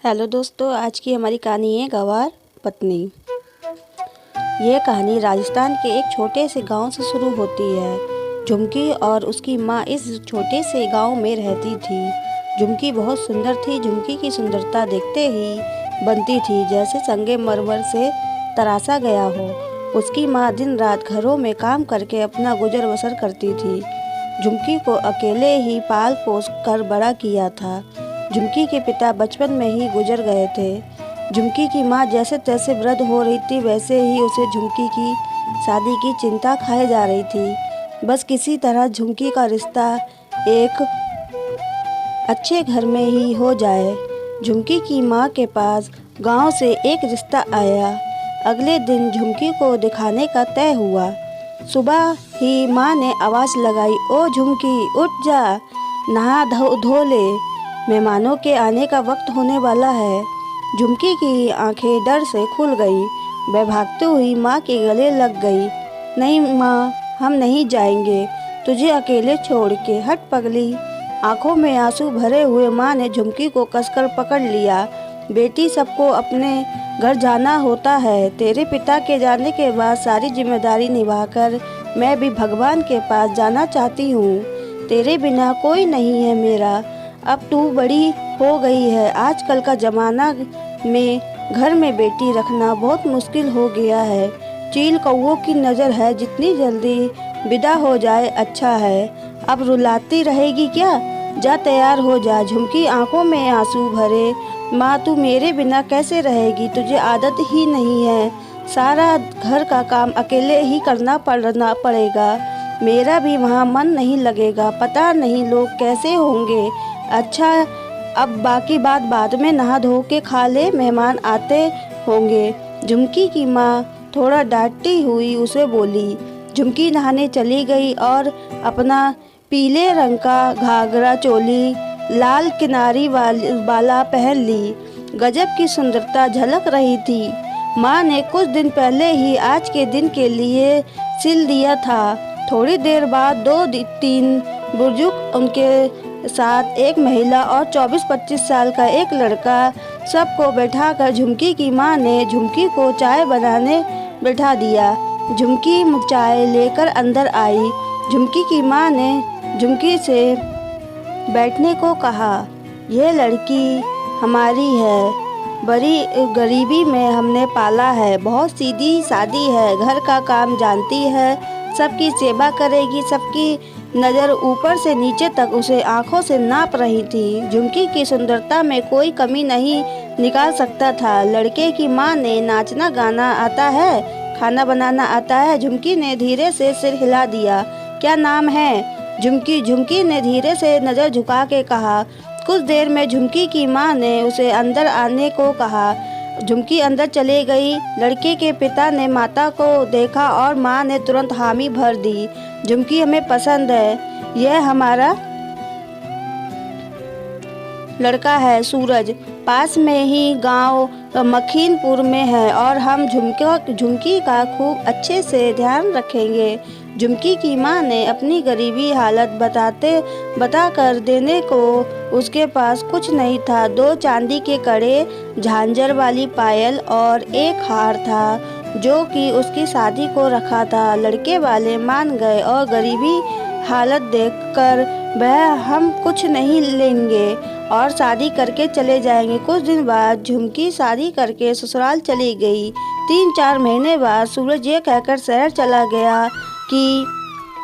Hello दोस्तों, आज की हमारी कहानी है गंवार पत्नी। ये कहानी राजस्थान के एक छोटे से गांव से शुरू होती है। झुमकी और उसकी माँ इस छोटे से गांव में रहती थी। झुमकी बहुत सुंदर थी। झुमकी की सुंदरता देखते ही बनती थी जैसे संगमरमर से तराशा गया हो। उसकी माँ दिन रात घरों में काम करके अपना गुजर बसर करती थी। झुमकी को अकेले ही पाल पोस कर बड़ा किया था। झुमकी के पिता बचपन में ही गुजर गए थे। झुमकी की माँ जैसे तैसे वृद्ध हो रही थी, वैसे ही उसे झुमकी की शादी की चिंता खाए जा रही थी। बस किसी तरह झुमकी का रिश्ता एक अच्छे घर में ही हो जाए। झुमकी की माँ के पास गांव से एक रिश्ता आया। अगले दिन झुमकी को दिखाने का तय हुआ। सुबह ही माँ ने आवाज़ लगाई, ओ झुमकी उठ जा, नहा धो ले, मेहमानों के आने का वक्त होने वाला है। झुमकी की आंखें डर से खुल गई। वह भागती हुई माँ के गले लग गई। नहीं माँ, हम नहीं जाएंगे तुझे अकेले छोड़ के, हट पगली। आंखों में आंसू भरे हुए माँ ने झुमकी को कसकर पकड़ लिया। बेटी, सबको अपने घर जाना होता है। तेरे पिता के जाने के बाद सारी जिम्मेदारी निभाकर मैं भी भगवान के पास जाना चाहती हूँ। तेरे बिना कोई नहीं है मेरा। अब तू बड़ी हो गई है। आजकल का ज़माना में घर में बेटी रखना बहुत मुश्किल हो गया है। चील कौवों की नज़र है, जितनी जल्दी विदा हो जाए अच्छा है। अब रुलाती रहेगी क्या? जा तैयार हो जा। झुमकी आंखों में आंसू भरे, माँ तू मेरे बिना कैसे रहेगी? तुझे आदत ही नहीं है। सारा घर का काम अकेले ही करना पड़ेगा। मेरा भी वहाँ मन नहीं लगेगा। पता नहीं लोग कैसे होंगे। अच्छा, अब बाकी बात बाद में, नहा धो के खा ले, मेहमान आते होंगे। झुमकी की माँ थोड़ा डांटती हुई उसे बोली। झुमकी नहाने चली गई और अपना पीले रंग का घाघरा चोली लाल किनारी वाला पहन ली। गजब की सुंदरता झलक रही थी। माँ ने कुछ दिन पहले ही आज के दिन के लिए सिल दिया था। थोड़ी देर बाद 2-3 बुजुर्ग, उनके साथ एक महिला और 24-25 साल का एक लड़का, सबको बैठाकर झुमकी की माँ ने झुमकी को चाय बनाने बैठा दिया। झुमकी चाय लेकर अंदर आई। झुमकी की माँ ने झुमकी से बैठने को कहा। यह लड़की हमारी है, बड़ी गरीबी में हमने पाला है, बहुत सीधी सादी है, घर का काम जानती है, सबकी सेवा करेगी। सबकी नज़र ऊपर से नीचे तक उसे आंखों से नाप रही थी। झुमकी की सुंदरता में कोई कमी नहीं निकाल सकता था। लड़के की माँ ने, नाचना गाना आता है, खाना बनाना आता है? झुमकी ने धीरे से सिर हिला दिया। क्या नाम है? झुमकी ने धीरे से नज़र झुका के कहा। कुछ देर में झुमकी की माँ ने उसे अंदर आने को कहा। झुमकी अंदर चले गई। लड़के के पिता ने माता को देखा और माँ ने तुरंत हामी भर दी। झुमकी हमें पसंद है। यह हमारा लड़का है सूरज। पास में ही गांव मखीनपुर में है और हम झुमकी का खूब अच्छे से ध्यान रखेंगे। झुमकी की माँ ने अपनी गरीबी हालत बताकर देने को उसके पास कुछ नहीं था। 2 चांदी के कड़े, झांझर वाली पायल और एक हार था जो कि उसकी शादी को रखा था। लड़के वाले मान गए और गरीबी हालत देखकर वह हम कुछ नहीं लेंगे और शादी करके चले जाएंगे। कुछ दिन बाद झुमकी शादी करके ससुराल चली गई। 3-4 महीने बाद सूरज ये कहकर शहर चला गया कि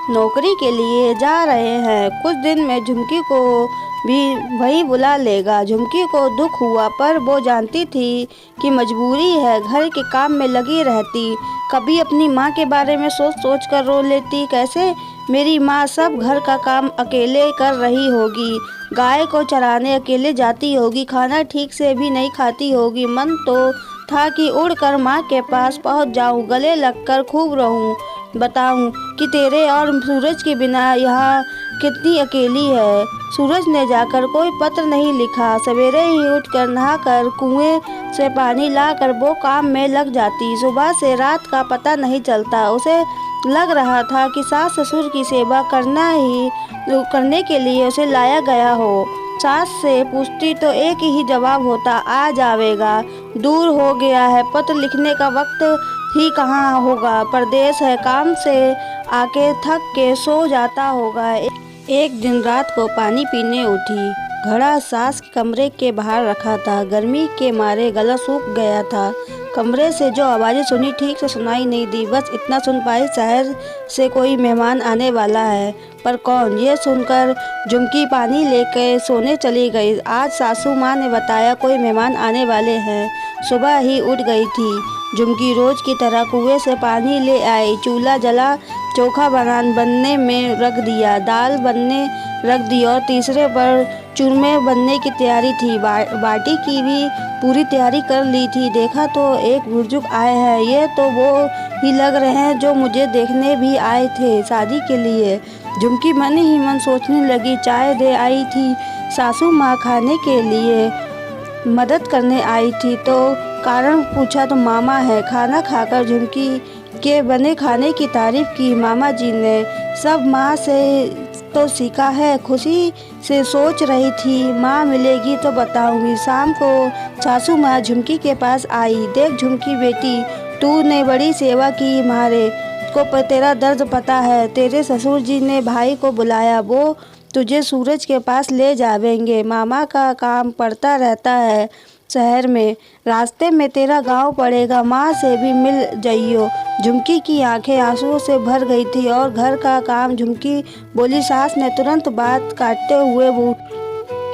नौकरी के लिए जा रहे हैं। कुछ दिन में झुमकी को भी वही बुला लेगा। झुमकी को दुख हुआ, पर वो जानती थी कि मजबूरी है। घर के काम में लगी रहती। कभी अपनी माँ के बारे में सोच कर रो लेती, कैसे मेरी माँ सब घर का काम अकेले कर रही होगी, गाय को चराने अकेले जाती होगी, खाना ठीक से भी नहीं खाती होगी। मन तो था कि उड़कर माँ के पास पहुँच जाऊँ, गले लगकर खूब रहूँ, बताऊँ कि तेरे और सूरज के बिना यहाँ कितनी अकेली है। सूरज ने जाकर कोई पत्र नहीं लिखा। सवेरे ही उठकर नहाकर कुएं से पानी लाकर वो काम में लग जाती। सुबह से रात का पता नहीं चलता। उसे लग रहा था कि सास ससुर की सेवा करने के लिए उसे लाया गया हो। सास से पूछती तो एक ही जवाब होता, आ जाएगा, दूर हो गया है, पत्र लिखने का वक्त ही कहाँ होगा, परदेश है, काम से आके थक के सो जाता होगा। एक दिन रात को पानी पीने उठी, घड़ा सास के कमरे के बाहर रखा था। गर्मी के मारे गला सूख गया था। कमरे से जो आवाज़ें सुनी ठीक से सुनाई नहीं दी, बस इतना सुन पाई शहर से कोई मेहमान आने वाला है। पर कौन, ये सुनकर झुमकी पानी लेकर सोने चली गई। आज सासू माँ ने बताया कोई मेहमान आने वाले हैं। सुबह ही उठ गई थी झुमकी, रोज की तरह कुएं से पानी ले आई, चूल्हा जला, चोखा बनने में रख दिया, दाल बनने रख दी और तीसरे पर चूरमे बनने की तैयारी थी। बाटी की भी पूरी तैयारी कर ली थी। देखा तो एक बुजुर्ग आए हैं, ये तो वो ही लग रहे हैं जो मुझे देखने भी आए थे शादी के लिए। झुमकी मन ही मन सोचने लगी, चाय दे आई थी सासू माँ, खाने के लिए मदद करने आई थी तो कारण पूछा तो मामा है। खाना खाकर झुमकी के बने खाने की तारीफ की मामा जी ने। सब माँ से तो सीखा है, खुशी से सोच रही थी माँ मिलेगी तो बताऊंगी। शाम को सासू माँ झुमकी के पास आई। देख झुमकी बेटी, तूने बड़ी सेवा की, हमारे को तेरा दर्द पता है। तेरे ससुर जी ने भाई को बुलाया, वो तुझे सूरज के पास ले जावेंगे। मामा का काम पड़ता रहता है शहर में, रास्ते में तेरा गांव पड़ेगा, माँ से भी मिल जाइयो। झुमकी की आंखें आंसुओं से भर गई थी। और घर का काम, झुमकी बोली। सास ने तुरंत बात काटते हुए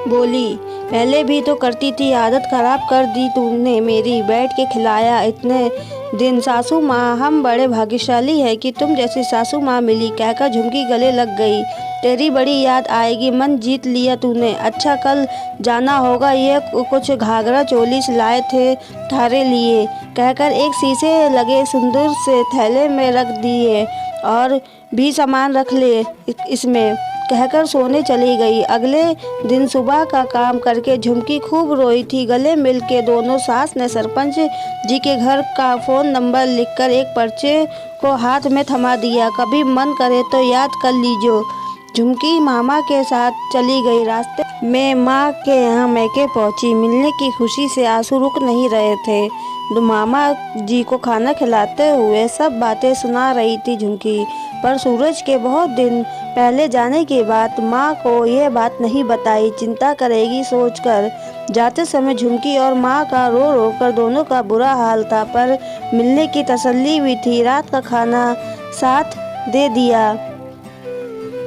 बोली, पहले भी तो करती थी, आदत खराब कर दी तूने मेरी, बैठ के खिलाया इतने दिन। सासू माँ, हम बड़े भाग्यशाली है कि तुम जैसी सासू माँ मिली, कहकर झुमकी गले लग गई। तेरी बड़ी याद आएगी, मन जीत लिया तूने। अच्छा कल जाना होगा, ये कुछ घाघरा चोली सिलाए थे थारे लिए, कहकर एक शीशे लगे सिंदूर से थैले में रख दिए, और भी सामान रख ले इसमें, कहकर सोने चली गई। अगले दिन सुबह का काम करके झुमकी खूब रोई थी। गले मिल के दोनों सास ने सरपंच जी के घर का फ़ोन नंबर लिखकर एक पर्चे को हाथ में थमा दिया, कभी मन करे तो याद कर लीजिए। झुमकी मामा के साथ चली गई। रास्ते में माँ के यहाँ मैके पहुँची। मिलने की खुशी से आंसू रुक नहीं रहे थे। मामा जी को खाना खिलाते हुए सब बातें सुना रही थी झुमकी। पर सूरज के बहुत दिन पहले जाने के बाद माँ को यह बात नहीं बताई, चिंता करेगी सोचकर। जाते समय झुमकी और माँ का रो रो कर दोनों का बुरा हाल था, पर मिलने की तसल्ली भी थी। रात का खाना साथ दे दिया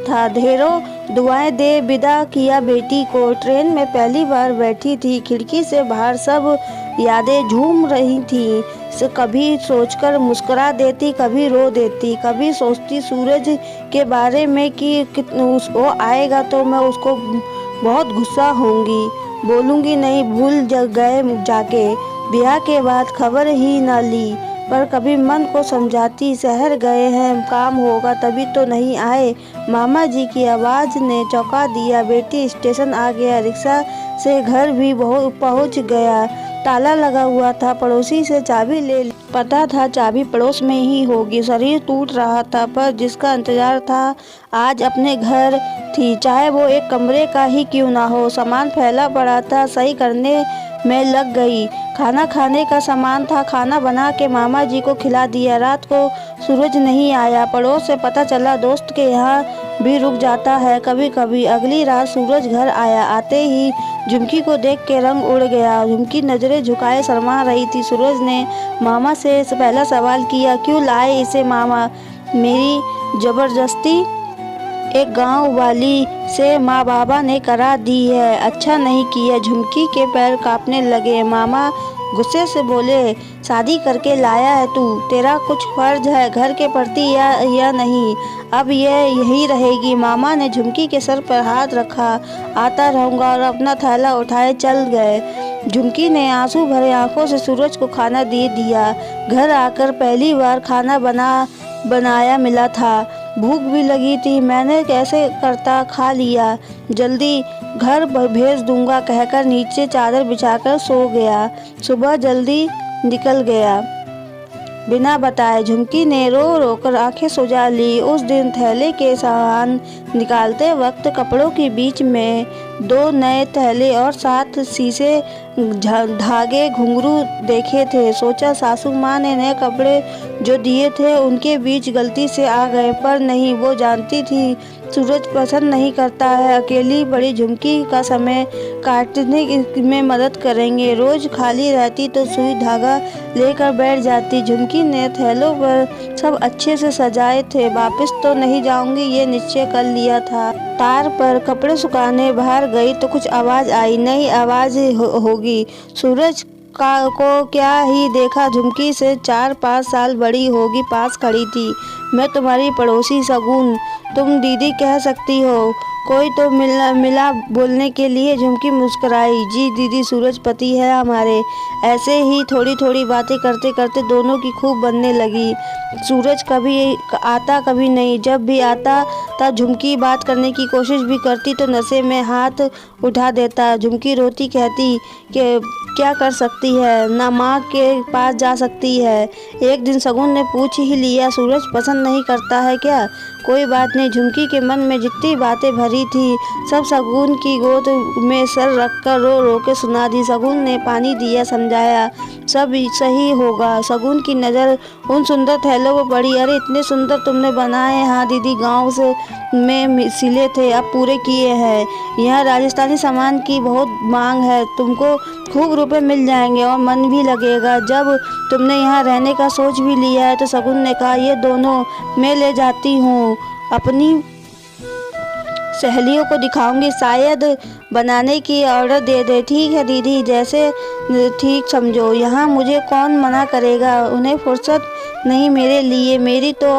था, ढेरों दुआएं दे विदा किया बेटी को। ट्रेन में पहली बार बैठी थी, खिड़की से बाहर सब यादें झूम रही थी। कभी सोचकर मुस्कुरा देती, कभी रो देती, कभी सोचती सूरज के बारे में कि वो आएगा तो मैं उसको बहुत गुस्सा होंगी, बोलूँगी नहीं, भूल गए जाके, ब्याह के बाद खबर ही ना ली। पर कभी मन को समझाती, शहर गए हैं, काम होगा तभी तो नहीं आए। मामा जी की आवाज़ ने चौंका दिया, बेटी स्टेशन आ गया, रिक्शा से घर भी पहुंच गया। ताला लगा हुआ था, पड़ोसी से चाबी ले ली। पता था चाबी पड़ोस में ही होगी। शरीर टूट रहा था, पर जिसका इंतजार था आज अपने घर थी, चाहे वो एक कमरे का ही क्यों ना हो। सामान फैला पड़ा था, सही करने में लग गई। खाना खाने का सामान था, खाना बना के मामा जी को खिला दिया। रात को सूरज नहीं आया। पड़ोस से पता चला दोस्त के यहाँ भी रुक जाता है कभी कभी। अगली रात सूरज घर आया। आते ही झुमकी को देख के रंग उड़ गया। झुमकी नजरें झुकाए शर्मा रही थी। सूरज ने मामा से पहला सवाल किया, क्यों लाए इसे मामा? मेरी जबरदस्ती एक गांव वाली से माँ बाबा ने करा दी है। अच्छा नहीं किया। झुमकी के पैर कांपने लगे। मामा गुस्से से बोले, शादी करके लाया है तू, तेरा कुछ फर्ज है घर के प्रति या नहीं? अब यही रहेगी। मामा ने झुमकी के सर पर हाथ रखा। आता रहूँगा, और अपना थैला उठाए चल गए। झुमकी ने आंसू भरे आंखों से सूरज को खाना दे दिया। घर आकर पहली बार खाना बनाया मिला था। भूख भी लगी थी, मैंने कैसे करता खा लिया। जल्दी घर भेज दूंगा कहकर नीचे चादर बिछाकर सो गया। सुबह जल्दी निकल गया। बिना बताए। झुमकी ने रो रो कर आंखें सुजा ली। उस दिन थैले के सामान निकालते वक्त कपड़ों के बीच में 2 नए थैले और 7 शीशे धागे घुंघरू देखे थे। सोचा सासू माँ ने नए कपड़े जो दिए थे उनके बीच गलती से आ गए, पर नहीं, वो जानती थी सूरज पसंद नहीं करता है। अकेली बड़ी झुमकी का समय काटने में मदद करेंगे। रोज खाली रहती तो सुई धागा लेकर बैठ जाती। झुमकी ने थैलों पर सब अच्छे से सजाए थे। वापस तो नहीं जाऊंगी, ये निश्चय कर लिया था। तार पर कपड़े सुखाने बाहर गई तो कुछ आवाज आई। नई आवाज होगी। सूरज को क्या ही देखा, झुमकी से 4-5 साल बड़ी होगी पास खड़ी थी। मैं तुम्हारी पड़ोसी शगुन, तुम दीदी कह सकती हो। कोई तो मिला बोलने के लिए। झुमकी मुस्कुराई। जी दीदी, सूरज पति है हमारे। ऐसे ही थोड़ी थोड़ी बातें करते करते दोनों की खूब बनने लगी। सूरज कभी आता कभी नहीं। जब भी आता था झुमकी बात करने की कोशिश भी करती तो नशे में हाथ उठा देता। झुमकी रोती कहती कि क्या कर सकती है, ना माँ के पास जा सकती है। एक दिन शगुन ने पूछ ही लिया, सूरज पसंद नहीं करता है क्या? कोई बात नहीं। झुमकी के मन में जितनी बातें भरी थी सब शगुन की गोद में सर रखकर रो रो के सुना दी। शगुन ने पानी दिया, समझाया सब सही होगा। शगुन की नज़र उन सुंदर थैलों पर पड़ी। अरे इतने सुंदर तुमने बनाए? हाँ दीदी, गांव से में सिले थे, अब पूरे किए हैं। यहाँ राजस्थानी सामान की बहुत मांग है, तुमको खूब रुपए मिल जाएंगे और मन भी लगेगा। जब तुमने यहाँ रहने का सोच भी लिया है तो शगुन ने कहा, ये दोनों मैं ले जाती हूँ, अपनी सहेलियों को दिखाऊंगी, शायद बनाने की ऑर्डर दे दे। ठीक है दीदी, जैसे ठीक समझो। यहाँ मुझे कौन मना करेगा? उन्हें फुर्सत नहीं मेरे लिए, मेरी तो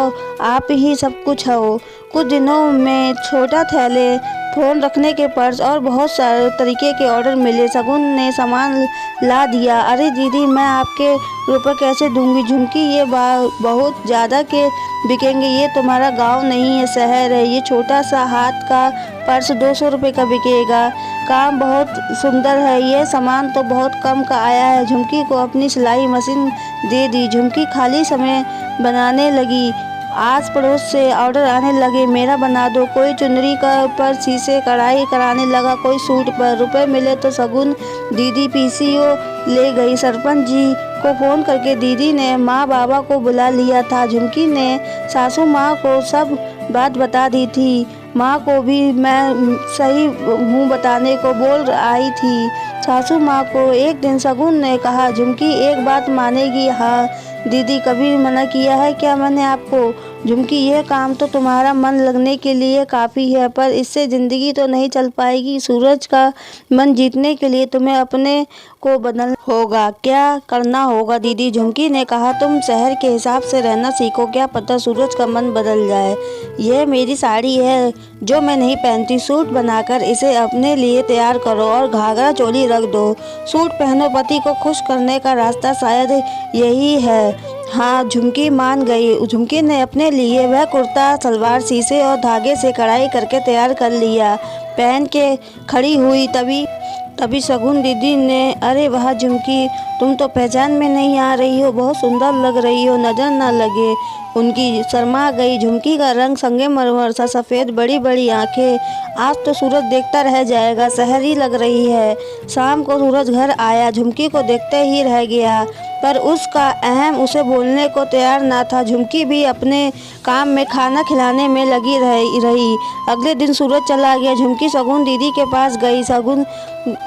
आप ही सब कुछ हो। कुछ दिनों में छोटा थैले, फ़ोन रखने के पर्स और बहुत सारे तरीके के ऑर्डर मिले। शगुन ने सामान ला दिया। अरे दीदी, मैं आपके रुपए कैसे दूंगी? झुमकी, ये बहुत ज़्यादा के बिकेंगे। ये तुम्हारा गांव नहीं है, शहर है। ये छोटा सा हाथ का पर्स 200 रुपये का बिकेगा। काम बहुत सुंदर है, ये सामान तो बहुत कम का आया है। झुमकी को अपनी सिलाई मशीन दे दी। झुमकी खाली समय बनाने लगी। आस पड़ोस से ऑर्डर आने लगे, मेरा बना दो। कोई चुनरी का पर शीशे कढ़ाई कराने लगा, कोई सूट पर। रुपए मिले तो शगुन दीदी पीसीओ ले गई। सरपंच जी को फ़ोन करके दीदी ने माँ बाबा को बुला लिया था। झुमकी ने सासू माँ को सब बात बता दी थी। माँ को भी मैं सही हूँ बताने को बोल आई थी। सासू माँ को एक दिन शगुन ने कहा, झुमकी एक बात मानेगी? हाँ दीदी, कभी मना किया है क्या मैंने आपको? झुमकी, यह काम तो तुम्हारा मन लगने के लिए काफ़ी है, पर इससे ज़िंदगी तो नहीं चल पाएगी। सूरज का मन जीतने के लिए तुम्हें अपने को बदलना होगा। क्या करना होगा दीदी? झुमकी ने कहा, तुम शहर के हिसाब से रहना सीखो, क्या पता सूरज का मन बदल जाए। यह मेरी साड़ी है जो मैं नहीं पहनती, सूट बनाकर इसे अपने लिए तैयार करो और घाघरा चोली रख दो। सूट पहनो, पति को खुश करने का रास्ता शायद यही है। हाँ, झुमकी मान गई। झुमकी ने अपने लिए वह कुर्ता सलवार शीशे और धागे से कढ़ाई करके तैयार कर लिया। पहन के खड़ी हुई तभी शगुन दीदी ने, अरे वाह झुमकी, तुम तो पहचान में नहीं आ रही हो, बहुत सुंदर लग रही हो, नजर ना लगे। उनकी शर्मा गई। झुमकी का रंग संगमरमर सा सफ़ेद, बड़ी बड़ी आंखें। आज तो सूरज देखता रह जाएगा, शहरी लग रही है। शाम को सूरज घर आया, झुमकी को देखते ही रह गया, पर उसका अहम उसे बोलने को तैयार ना था। झुमकी भी अपने काम में खाना खिलाने में लगी रही। अगले दिन सूरज चला गया। झुमकी शगुन दीदी के पास गई। शगुन,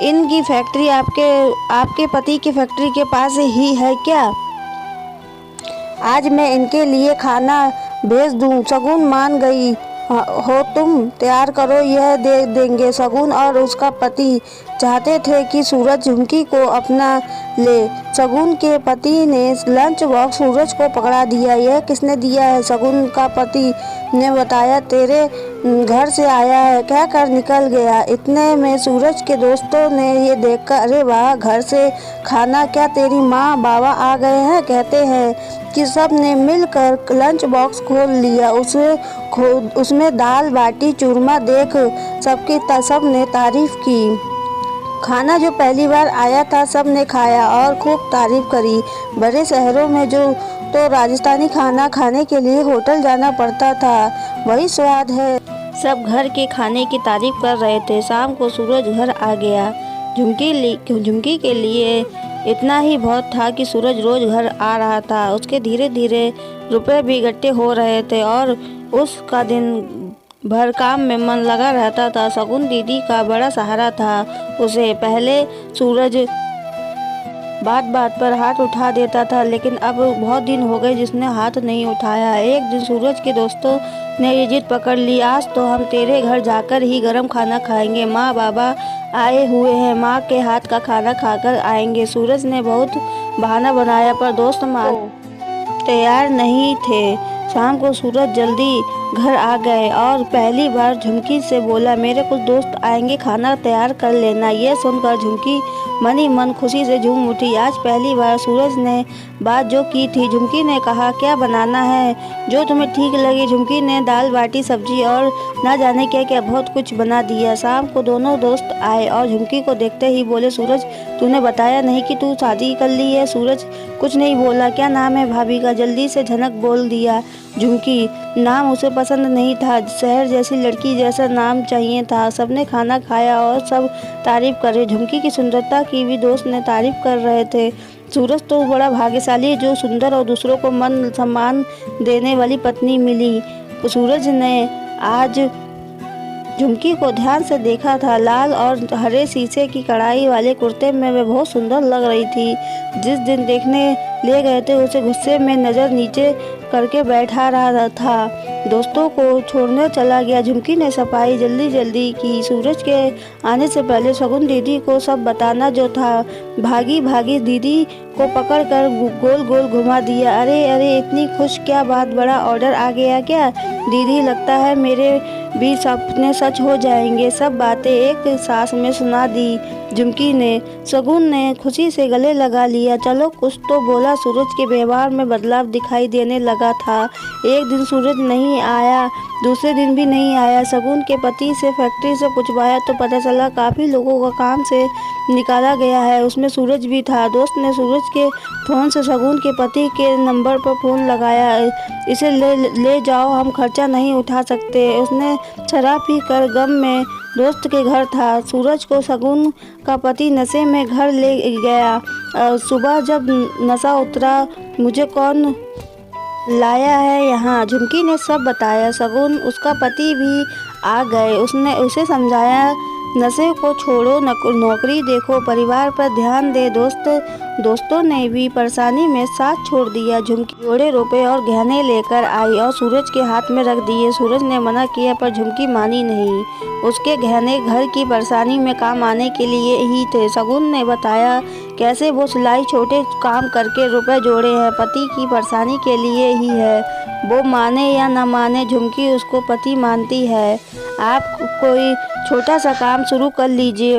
इनकी फैक्ट्री आपके पति की फैक्ट्री के पास ही है क्या? आज मैं इनके लिए खाना भेज दूं। शगुन मान गई। हो तुम तैयार करो, यह दे देंगे। शगुन और उसका पति चाहते थे कि सूरज झुमकी को अपना ले। शगुन के पति ने लंच बॉक्स सूरज को पकड़ा दिया। यह किसने दिया है? शगुन का पति ने बताया, तेरे घर से आया है, कहकर निकल गया। इतने में सूरज के दोस्तों ने ये देखकर, अरे वाह, घर से खाना? क्या तेरी माँ बाबा आ गए हैं? कहते हैं कि सब ने मिलकर लंच बॉक्स खोल लिया। उसमें दाल बाटी चूरमा देख सब ने तारीफ की। खाना जो पहली बार आया था सब ने खाया और खूब तारीफ करी। बड़े शहरों में जो तो राजस्थानी खाना खाने के लिए होटल जाना पड़ता था, वही स्वाद है। सब घर के खाने की तारीफ कर रहे थे। शाम को सूरज घर आ गया। झुमकी के लिए इतना ही बहुत था कि सूरज रोज घर आ रहा था। उसके धीरे धीरे रुपए भी इकट्ठे हो रहे थे और उसका दिन भर काम में मन लगा रहता था। शगुन दीदी का बड़ा सहारा था उसे। पहले सूरज बात बात पर हाथ उठा देता था, लेकिन अब बहुत दिन हो गए जिसने हाथ नहीं उठाया। एक दिन सूरज के दोस्तों ने ये जिद पकड़ ली, आज तो हम तेरे घर जाकर ही गरम खाना खाएंगे। माँ बाबा आए हुए हैं, माँ के हाथ का खाना खाकर आएंगे। सूरज ने बहुत बहाना बनाया पर दोस्त मान तैयार नहीं थे। शाम को सूरज जल्दी घर आ गए और पहली बार झुमकी से बोला, मेरे कुछ दोस्त आएंगे, खाना तैयार कर लेना। यह सुनकर झुमकी मन ही मन खुशी से झूम उठी। आज पहली बार सूरज ने बात जो की थी। झुमकी ने कहा, क्या बनाना है, जो तुम्हें ठीक लगे। झुमकी ने दाल बाटी सब्जी और ना जाने क्या क्या बहुत कुछ बना दिया। शाम को दोनों दोस्त आए और झुमकी को देखते ही बोले, सूरज तूने बताया नहीं कि तू शादी कर ली है। सूरज कुछ नहीं बोला। क्या नाम है भाभी का, जल्दी से झनक बोल दिया झुमकी। नाम उसे पसंद नहीं था, शहर जैसी लड़की जैसा नाम चाहिए था। सबने खाना खाया और सब तारीफ करे। झुमकी की सुंदरता की भी दोस्त ने तारीफ कर रहे थे। सूरज तो बड़ा भाग्यशाली है जो सुंदर और दूसरों को मन सम्मान देने वाली पत्नी मिली। सूरज ने आज झुमकी को ध्यान से देखा था। लाल और हरे शीशे की कढ़ाई वाले कुर्ते में वे बहुत सुंदर लग रही थी। जिस दिन देखने ले गए थे उसे गुस्से में नज़र नीचे करके बैठा रहा था। दोस्तों को छोड़ने चला गया। झुमकी ने सफाई जल्दी की। सूरज के आने से पहले शगुन दीदी को सब बताना जो था। भागी दीदी को पकड़कर गोल गोल घुमा दिया। अरे इतनी खुश, क्या बात, बड़ा ऑर्डर आ गया क्या दीदी? लगता है मेरे भी सपने सच हो जाएंगे। सब बातें एक सांस में सुना दी झुमकी ने। शगुन ने खुशी से गले लगा लिया। चलो कुछ तो बोला। सूरज के व्यवहार में बदलाव दिखाई देने लगा था। एक दिन सूरज नहीं आया, दूसरे दिन भी नहीं आया। शगुन के पति से फैक्ट्री से पूछवाया तो पता चला काफ़ी लोगों का काम से निकाला गया है, उसमें सूरज भी था। दोस्त ने सूरज के फ़ोन से शगुन के पति के नंबर पर फ़ोन लगाया। इसे ले जाओ, हम खर्चा नहीं उठा सकते। उसने शराब पी कर गम में दोस्त के घर था। सूरज को शगुन का पति नशे में घर ले गया। सुबह जब नशा उतरा, मुझे कौन लाया है यहाँ? झुमकी ने सब बताया। शगुन उसका पति भी आ गए। उसने उसे समझाया, नशे को छोड़ो, नौकरी देखो, परिवार पर ध्यान दे। दोस्तों ने भी परेशानी में साथ छोड़ दिया। झुमकी जोड़े रुपए और गहने लेकर आई और सूरज के हाथ में रख दिए। सूरज ने मना किया पर झुमकी मानी नहीं। उसके गहने घर की परेशानी में काम आने के लिए ही थे। शगुन ने बताया कैसे वो सिलाई छोटे काम करके रुपए जोड़े हैं, पति की परेशानी के लिए ही है। वो माने या न माने, झुमकी उसको पति मानती है। आप कोई छोटा सा काम शुरू कर लीजिए,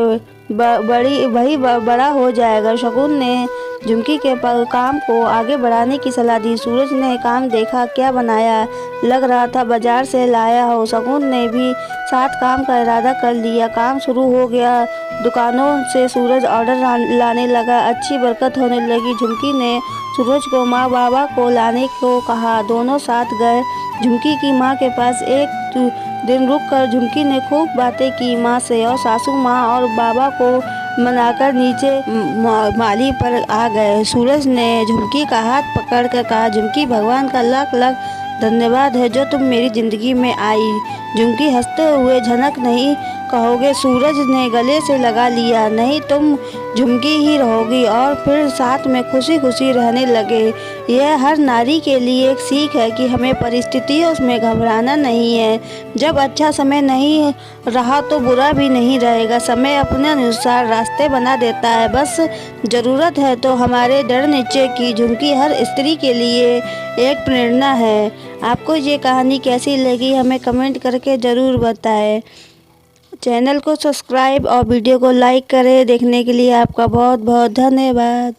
वही बड़ा हो जाएगा। शगुन ने झुमकी के काम को आगे बढ़ाने की सलाह दी। सूरज ने काम देखा, क्या बनाया, लग रहा था बाजार से लाया हो। शगुन ने भी साथ काम का इरादा कर लिया। काम शुरू हो गया। दुकानों से सूरज ऑर्डर लाने लगा। अच्छी बरकत होने लगी। झुमकी ने सूरज को माँ बाबा को लाने को कहा। दोनों साथ गए झुमकी की माँ के पास। एक दिन रुककर झुमकी ने खूब बातें की माँ से और सासू माँ और बाबा को मनाकर नीचे माली पर आ गए। सूरज ने झुमकी का हाथ पकड़कर कहा, झुमकी, भगवान का लाख लाख धन्यवाद है जो तुम मेरी ज़िंदगी में आई। झुमकी हंसते हुए, झनक नहीं कहोगे? सूरज ने गले से लगा लिया। नहीं, तुम झुमकी ही रहोगी। और फिर साथ में खुशी खुशी रहने लगे। यह हर नारी के लिए एक सीख है कि हमें परिस्थितियों में घबराना नहीं है। जब अच्छा समय नहीं रहा तो बुरा भी नहीं रहेगा। समय अपने अनुसार रास्ते बना देता है, बस ज़रूरत है तो हमारे दृढ़ निश्चय की। झुमकी हर स्त्री के लिए एक प्रेरणा है। आपको ये कहानी कैसी लगी हमें कमेंट करके ज़रूर बताएं। चैनल को सब्सक्राइब और वीडियो को लाइक करें। देखने के लिए आपका बहुत बहुत धन्यवाद।